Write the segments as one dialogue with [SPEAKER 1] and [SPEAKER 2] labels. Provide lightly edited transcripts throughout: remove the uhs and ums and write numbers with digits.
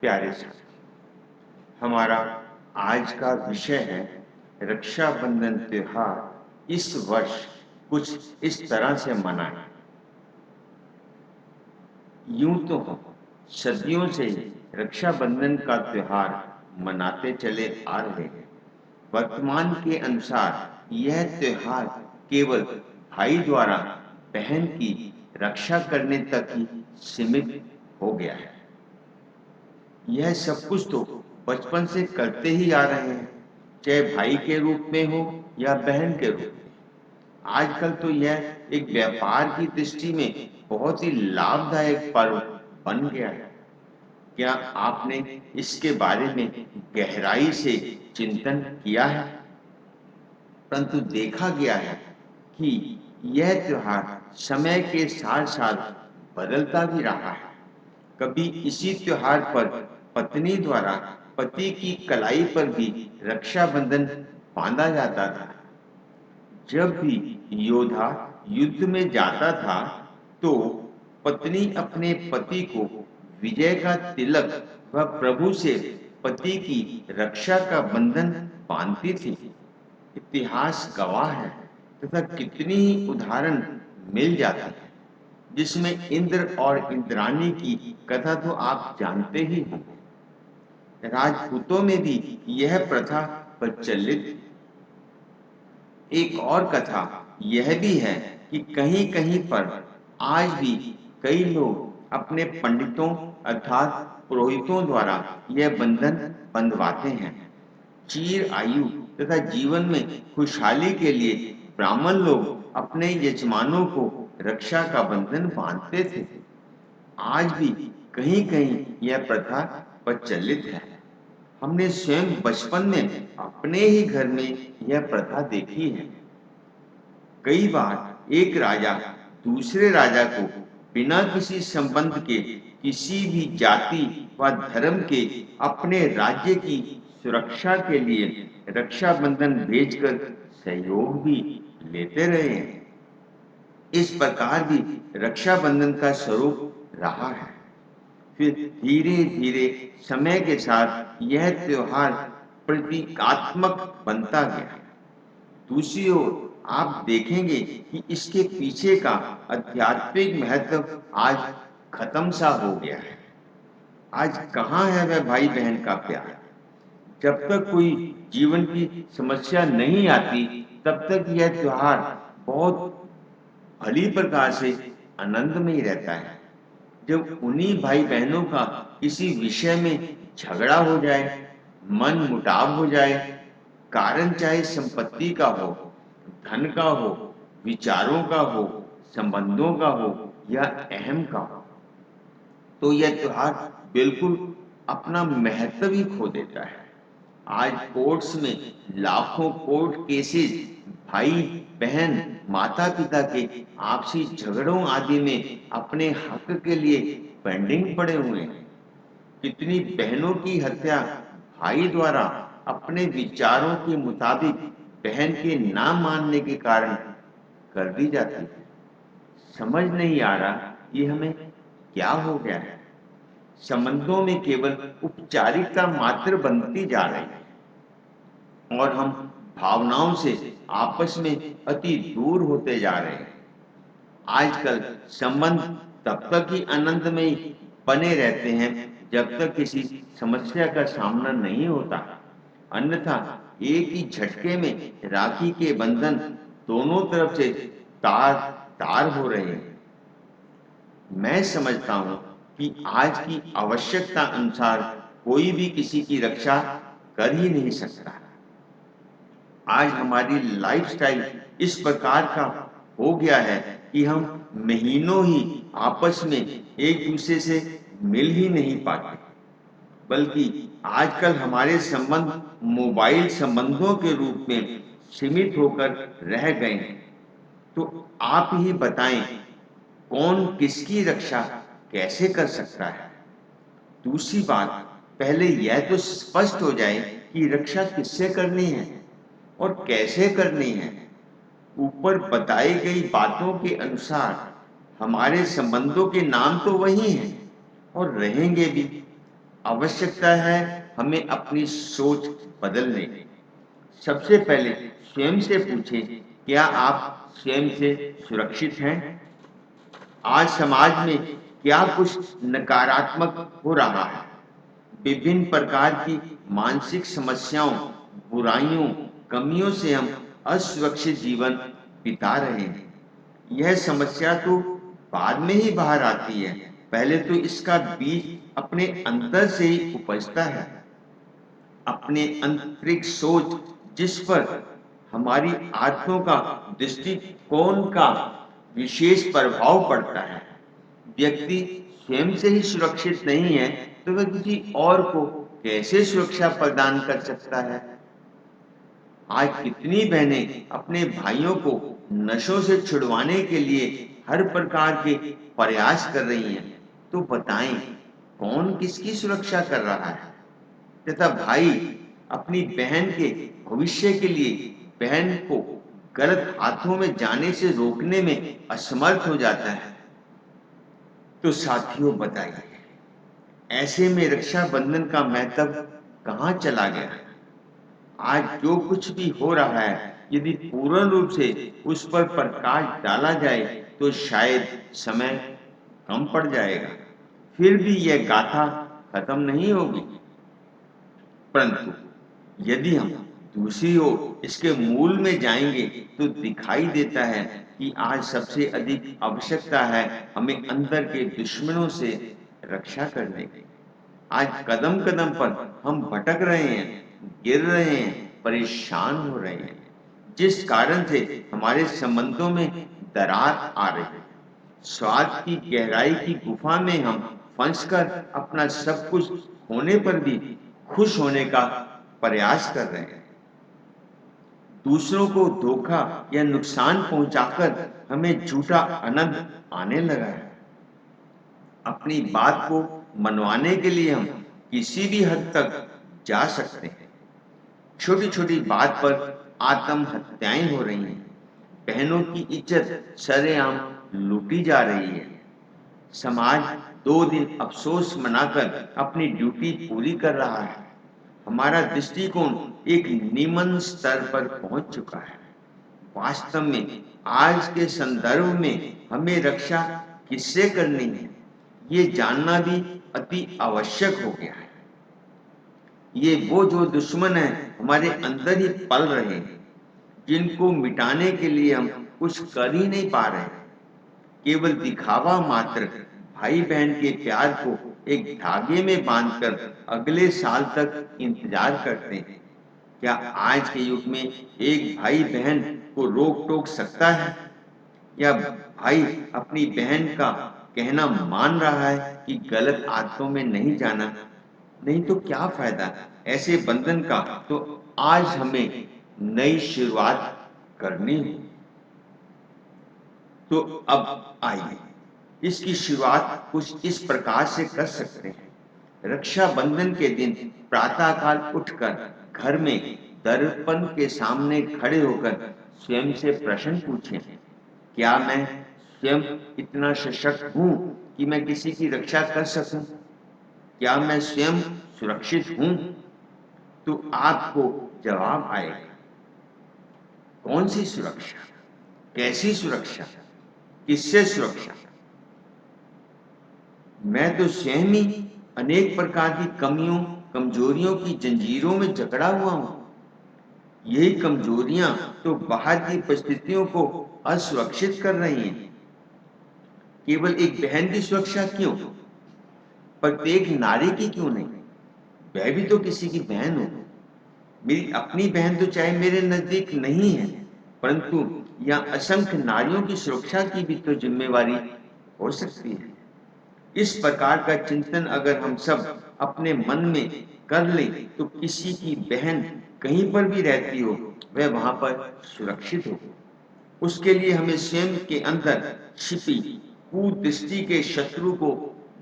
[SPEAKER 1] प्यारे साथी, हमारा आज का विषय है रक्षाबंधन त्योहार इस वर्ष कुछ इस तरह से मनाएं। यूं तो हम सदियों से रक्षाबंधन का त्योहार मनाते चले आ रहे हैं। वर्तमान के अनुसार यह त्योहार केवल भाई द्वारा बहन की रक्षा करने तक ही सीमित हो गया है। यह सब कुछ तो बचपन से करते ही आ रहे हैं, चाहे भाई के रूप में हो या बहन के रूप में। आजकल तो यह एक व्यापार की दृष्टि में बहुत ही लाभदायक पर्व बन गया है। क्या आपने इसके बारे में गहराई से चिंतन किया है? परंतु देखा गया है कि यह त्योहार समय के साथ साथ बदलता भी रहा है। कभी इसी त्योहार पर पत्नी द्वारा पति की कलाई पर भी रक्षाबंधन बांधा जाता था। जब भी योद्धा युद्ध में जाता था तो पत्नी अपने पति को विजय का तिलक व प्रभु से पति की रक्षा का बंधन बांधती थी। इतिहास गवाह है तथा कितनी ही उदाहरण मिल जाते हैं जिसमें इंद्र और इंद्राणी की कथा तो आप जानते ही होंगे। राजपूतों में भी यह प्रथा प्रचलित थी। एक और कथा यह भी है कि कहीं कहीं पर आज भी कई लोग अपने पंडितों अर्थात पुरोहितों द्वारा यह बंधन बंधवाते हैं। चिर आयु तथा जीवन में खुशहाली के लिए ब्राह्मण लोग अपने यजमानों को रक्षा का बंधन बांधते थे। आज भी कहीं कहीं यह प्रथा प्रचलित है। हमने स्वयं बचपन में अपने ही घर में यह प्रथा देखी है। कई बार एक राजा दूसरे राजा को बिना किसी संबंध के किसी भी जाति व धर्म के अपने राज्य की सुरक्षा के लिए रक्षाबंधन भेजकर सहयोग भी लेते रहे हैं। इस प्रकार भी रक्षाबंधन का स्वरूप रहा है। फिर धीरे धीरे समय के साथ यह त्योहार प्रतीकात्मक बनता गया। दूसरी ओर आप देखेंगे कि इसके पीछे का आध्यात्मिक महत्व आज खत्म सा हो गया है। आज कहाँ है वह भाई बहन का प्यार? जब तक कोई जीवन की समस्या नहीं आती तब तक यह त्योहार बहुत भली प्रकार से आनंद में ही रहता है। जब उन्हीं भाई बहनों का किसी विषय में झगड़ा हो जाए, मन मुटाव हो जाए, कारण चाहे संपत्ति का हो, धन का हो, विचारों का हो, संबंधों का हो या अहम का हो, तो यह त्योहार बिल्कुल अपना महत्व ही खो देता है। आज कोर्ट्स में लाखों कोर्ट केसेस भाई बहन माता पिता के आपसी झगड़ों आदि में अपने हक के लिए पेंडिंग पड़े हुए हैं। कितनी बहनों की हत्या भाई द्वारा अपने विचारों के मुताबिक बहन के ना मानने के कारण कर दी जाती है। समझ नहीं आ रहा ये हमें क्या हो गया है। संबंधों में केवल औपचारिकता मात्र बनती जा रही है और हम भावनाओं से आपस में अति दूर होते जा रहे हैं। आजकल संबंध तब तक ही आनंदमय बने रहते हैं जब तक किसी समस्या का सामना नहीं होता, अन्यथा एक ही झटके में राखी के बंधन दोनों तरफ से तार तार हो रहे हैं। मैं समझता हूं कि आज की आवश्यकता अनुसार कोई भी किसी की रक्षा कर ही नहीं सकता। आज हमारी लाइफस्टाइल इस प्रकार का हो गया है कि हम महीनों ही आपस में एक दूसरे से मिल ही नहीं पाते, बल्कि आजकल हमारे संबंध मोबाइल संबंधों के रूप में सीमित होकर रह गए हैं। तो आप ही बताएं, कौन किसकी रक्षा कैसे कर सकता है? दूसरी बात, पहले यह तो स्पष्ट हो जाए कि रक्षा किससे करनी है और कैसे करनी है। ऊपर बताई गई बातों के अनुसार हमारे संबंधों के नाम तो वही हैं और रहेंगे भी, आवश्यकता है हमें अपनी सोच बदलने की। सबसे पहले स्वयं से पूछें, क्या आप स्वयं से सुरक्षित हैं? आज समाज में क्या कुछ नकारात्मक हो रहा है? विभिन्न प्रकार की मानसिक समस्याओं, बुराइयों, कमियों से हम असुरक्षित जीवन बिता रहे हैं। यह समस्या तो बाद में ही बाहर आती है, पहले तो इसका बीज अपने अंदर से ही उपजता है। अपने आंतरिक सोच जिस पर हमारी आदतों का, दृष्टिकोण का विशेष प्रभाव पड़ता है। व्यक्ति स्वयं से ही सुरक्षित नहीं है तो वह किसी और को कैसे सुरक्षा प्रदान कर सकता है? आज कितनी बहनें अपने भाइयों को नशों से छुड़वाने के लिए हर प्रकार के प्रयास कर रही हैं। तो बताएं, कौन किसकी सुरक्षा कर रहा है? तथा भाई अपनी बहन के भविष्य के लिए बहन को गलत हाथों में जाने से रोकने में असमर्थ हो जाता है। तो साथियों बताइए, ऐसे में रक्षाबंधन का महत्व कहाँ चला गया? आज जो कुछ भी हो रहा है, यदि पूर्ण रूप से उस पर प्रकाश डाला जाए तो शायद समय कम पड़ जाएगा। फिर भी यह गाथा खत्म नहीं होगी। परंतु यदि हम दूसरी ओर इसके मूल में जाएंगे तो दिखाई देता है कि आज सबसे अधिक आवश्यकता है हमें अंदर के दुश्मनों से रक्षा करने की। आज कदम कदम पर हम भटक रहे हैं, गिर रहे हैं, परेशान हो रहे हैं, जिस कारण से हमारे संबंधों में दरार आ रही है। स्वार्थ की गहराई की गुफा में हम फंसकर अपना सब कुछ होने पर भी खुश होने का प्रयास कर रहे हैं। दूसरों को धोखा या नुकसान पहुंचाकर हमें झूठा आनंद आने लगा है। अपनी बात को मनवाने के लिए हम किसी भी हद तक जा सकते हैं। छोटी छोटी बात पर आत्महत्याएं हो रही हैं। बहनों की इज्जत सरेआम लूटी जा रही है। समाज 2 दिन अफसोस मनाकर अपनी ड्यूटी पूरी कर रहा है। हमारा दृष्टिकोण एक निम्न स्तर पर पहुंच चुका है। वास्तव में आज के संदर्भ में हमें रक्षा किससे करनी है, ये जानना भी अति आवश्यक हो गया है। ये वो जो दुश्मन है हमारे अंदर ही पल रहे हैं, जिनको मिटाने के लिए हम कुछ कर ही नहीं पा रहे। केवल दिखावा मात्र भाई बहन के प्यार को एक धागे में बांधकर अगले साल तक इंतजार करते हैं। क्या आज के युग में एक भाई बहन को रोक टोक सकता है? या भाई अपनी बहन का कहना मान रहा है कि गलत आदतों में नहीं जाना? नहीं तो क्या फायदा ऐसे बंधन का? तो आज हमें नई शुरुआत करनी है। तो अब आइए इसकी शुरुआत कुछ इस प्रकार से कर सकते हैं। रक्षाबंधन के दिन प्रातःकाल उठकर घर में दर्पण के सामने खड़े होकर स्वयं से प्रश्न पूछें, क्या मैं स्वयं इतना सशक्त हूं कि मैं किसी की रक्षा कर सकूं? क्या मैं स्वयं सुरक्षित हूं? तो आपको जवाब आएगा। कौन सी सुरक्षा? कैसी सुरक्षा? किससे सुरक्षा? मैं तो स्वयं ही अनेक प्रकार की कमियों, कमजोरियों की जंजीरों में जकड़ा हुआ हूं। यही कमजोरियां तो बाहर की परिस्थितियों को असुरक्षित कर रही हैं। केवल एक बहन की सुरक्षा क्यों? प्रत्येक नारी की क्यों नहीं? वह भी तो किसी की बहन हो। मेरी अपनी बहन तो चाहे मेरे नजदीक नहीं है, परंतु यहाँ असंख्य नारियों की सुरक्षा की भी तो जिम्मेवारी हो सकती है। इस प्रकार का चिंतन अगर हम सब अपने मन में कर लें तो किसी की बहन कहीं पर भी रहती हो वह वहां पर सुरक्षित हो। उसके लिए हमें स्वयं के अंदर छिपी कुदृष्टि के शत्रु को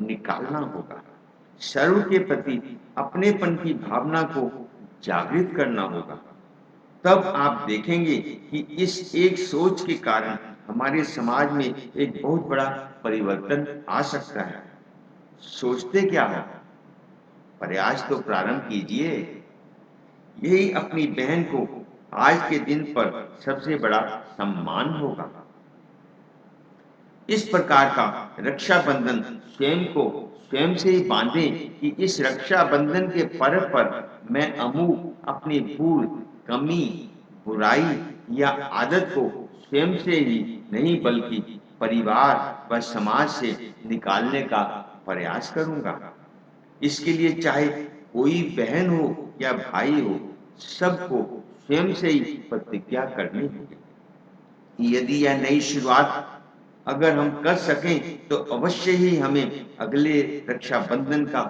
[SPEAKER 1] निकालना होगा। सर्व के प्रति अपनेपन की भावना को जागृत करना होगा। तब आप देखेंगे कि इस एक सोच के कारण हमारे समाज में एक बहुत बड़ा परिवर्तन आ सकता है। सोचते क्या हो? प्रयास तो प्रारंभ कीजिए। यही अपनी बहन को आज के दिन पर सबसे बड़ा सम्मान होगा। इस प्रकार का रक्षाबंधन स्वयं को स्वयं से ही बांधें कि इस रक्षाबंधन के पर्व पर मैं अमूक अपनी भूल, कमी, बुराई या आदत को स्वयं से ही नहीं बल्कि परिवार व समाज से निकालने का प्रयास करूंगा। इसके लिए चाहे कोई बहन हो या भाई हो, सबको स्वयं से ही प्रतिज्ञा करनी होगी। यदि यह नई शुरुआत अगर हम कर सकें तो अवश्य ही हमें अगले रक्षाबंधन का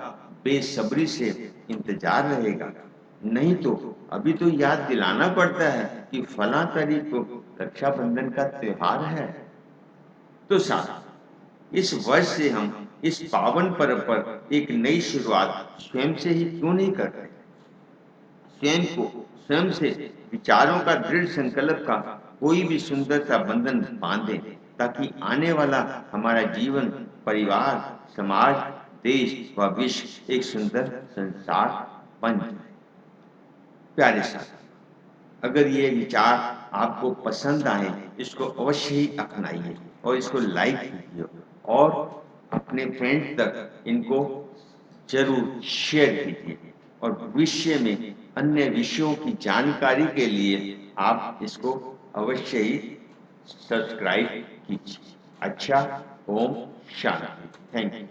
[SPEAKER 1] बेसब्री से इंतजार रहेगा। नहीं तो अभी तो याद दिलाना पड़ता है कि फला तारीख को रक्षाबंधन का त्योहार है। तो साथ इस वर्ष से हम इस पावन पर्व पर एक नई शुरुआत स्वयं से ही क्यों नहीं करते? स्वयं को स्वयं से विचारों का दृढ़ संकल्प का कोई भी सुंदर सा बंधन बांधे, ताकि आने वाला हमारा जीवन, परिवार, समाज, देश व विश्व एक सुंदर संसार बन जाए। प्यारे साथी, अगर ये विचार आपको पसंद आए, इसको अवश्य ही अपनाइए और इसको लाइक कीजिए और अपने फ्रेंड्स तक इनको जरूर शेयर कीजिए। और भविष्य में अन्य विषयों की जानकारी के लिए आप इसको अवश्य ही सब्सक्राइब कीजिए। अच्छा, ओम शांति। Thank you.